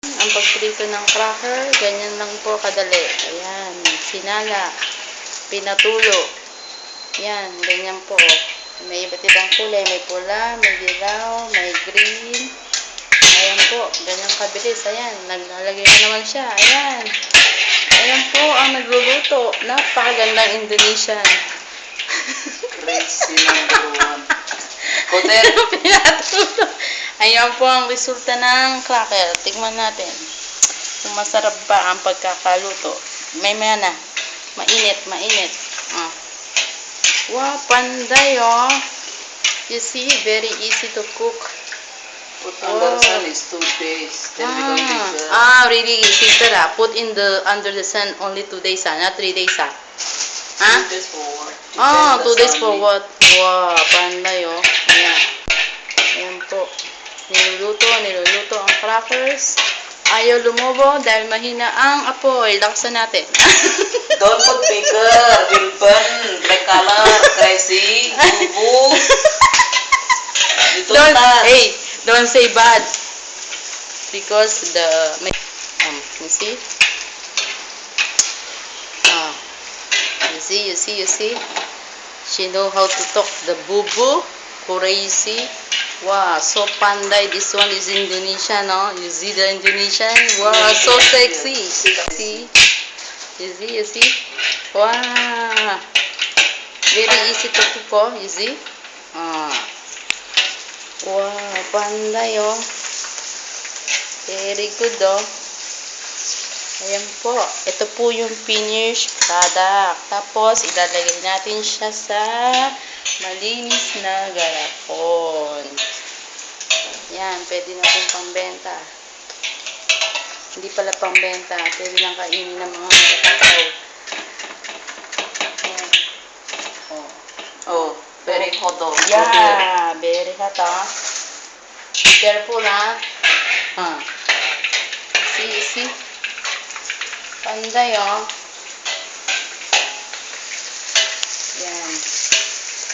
Ang pagprito ng cracker, ganyan lang po kadali. Ayan, sinala, pinatulo. Yan, ganyan po. May iba't ibang kulay. May pula, may dilaw, may green. Ayan po, ganyan kabilis. Ayan, naglalagay na naman siya. Ayan. Ayan po ang nagluluto. Napakagandang Indonesian. Crazy number one. Kuter. Pinatulo. Ayan po ang resulta ng cracker. Tignan natin kung masarap ba ang pagkakaluto. May na. Mainit, mainit. Wow, panday oh. You see, very easy to cook. Put under the sun is 2 days. Then become bigger. Really, sister put in the under the sun only 2 days not 3 days 2 days for what? 2 days for what? Wow, panday oh. Ayan. Ayan po. Niluluto ang crackers. Ayaw lumubo dahil mahina ang apoy. Laksan natin. Don't put bigger. Will burn. Black color. Crazy. Bubu. Don't say bad. Because you see? You see? She know how to talk the bubu. Crazy. Wow, so panday. This one is Indonesian, no? You see the Indonesian? Wow, so sexy. See? You see? Wow. Very easy to cook, oh. You see? Wow, panday, oh. Very good, oh. Ayan po. Ito po yung finished product. Tapos, ilalagay natin siya sa malinis na garapon. Yan, pwede natin pangbenta. Hindi pala pangbenta. Pwede lang kainin ng mga matatakaw. Yan. Very hot, oh. Yeah, very hot, oh. Be careful, ha. You see? Panday, oh. Yan.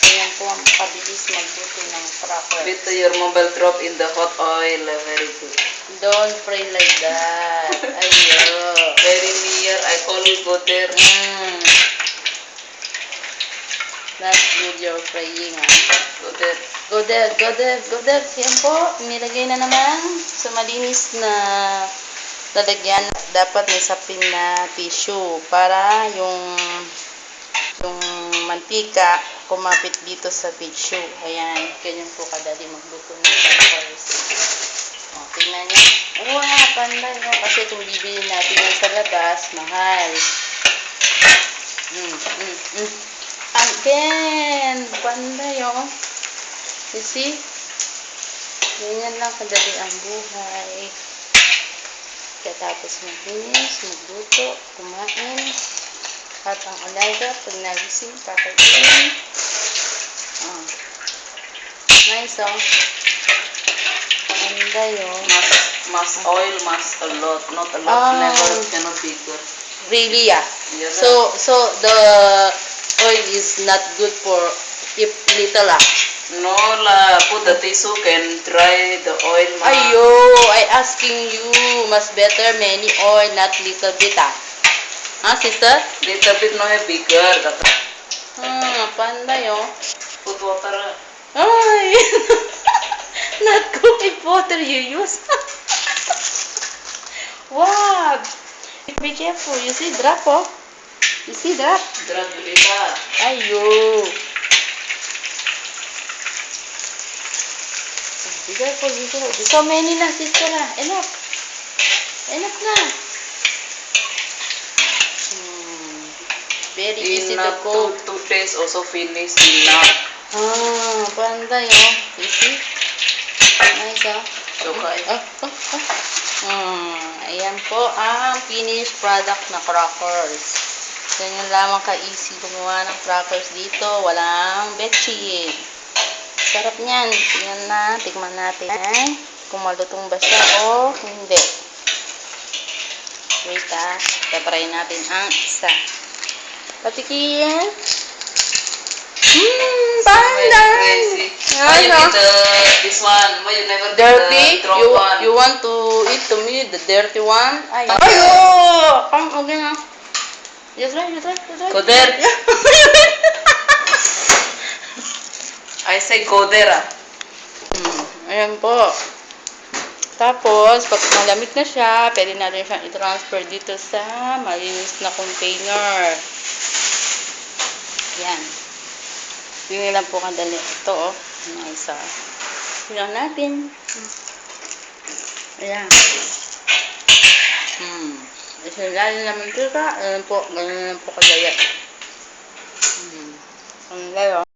Ayan po ang kabilis magluto ng cracker. With your mobile drop in the hot oil. Very good. Don't pray like that. Ayo. Very near. I call you Kuter. That's good you're praying, ha. Kuter. Go there. Yan po. Nilagay na naman sa malinis na lalagyan. Dapat may sapin na tissue para yung mantika kumapit dito sa tissue. Ayan, ganyan po kadali magluto ng crackers. Tingnan nyo. Wow, panday, no? Kasi kung bibili natin yan sa labas, mahal. Again, panday, oh. You see? Ganyan lang kadali ang buhay. Tapos maglinis, magluto, kumain. At ang alaga, pag nagising, kakainin. Nice, oh. Panday, oh. Mas oil, mas a lot. Not a lot, never, cannot bigger. Really, yeah? Yeah. So the oil is not good for if little, No, put the tissue can dry the oil. Ayo, I asking you, mas better many oil, not little bit, sister? Little bit no bigger. Panday, oh. Put water. Ay, not cooking water you use. Wow. Be careful. You see drop, oh. You see drop? Drop dito. Ayo. Be careful. So many na, sister, na. Enough na. Very easy to cook. 2 days also finish enough. Panday, oh. You see? Nice, oh. Okay. Ayan po ang finished product na crackers. Ganyan lamang ka-easy gumawa ng crackers dito. Walang betchin. Sarap niyan. Tingnan natin kung malutong ba siya o hindi. Wait, tatry natin ang isa. Patikin. Pandan! Crazy. Why you eat this one? Why you never eat Dirty? the drop one? You want to eat to me the dirty one? Ay, Ah. ayo! Come, okay na. You try. Koder. I say Koder ah. Ayan po. Tapos, pag malamig na siya, pwede natin siyang i-transfer dito sa malinis na container. Yan. Yun lang po kadali. Ito, oh. Yung isa. Silang natin. Ayan. Isilalim naman ito ka. Ayan po. Ganyan lang po kadali. Ang layo.